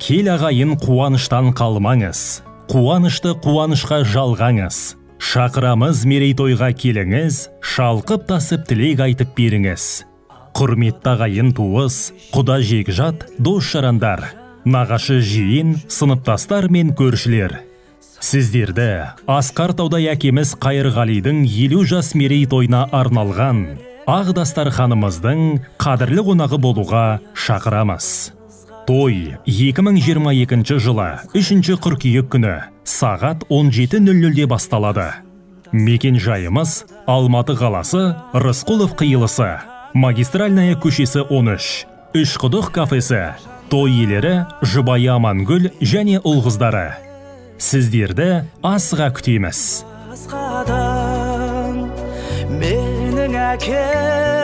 Кел ағайын қуаныштан қалмаңыз, қуанышты қуанышқа жалғаңыз. Шақырамыз мерейтойға келіңіз, шалқып тасып тілек айтып беріңіз. Құрметті ағайын туыс, құда жекжат, дос жарандар, нағашы жиын, сыныптастар мен көршілер. Сіздерді Асқар Таудай әкеміз Қайырғалидың 50 жас мерейтойына арналған Ақ-дастарханымыздың қадірлі қонағы болуға шақырамыз. Той 2022 жылы 3 қыркүйек күні сағат 17:00-де басталады. Мекен жайымыз Алматы қаласы, Рысқұлов қиылысы, Магистральная көшесі 13, Үшқұдық кафесі. Той иелері жұбайы Амангүл және ұл-қыздары. Сіздерді асыға күтеміз. Менің әкем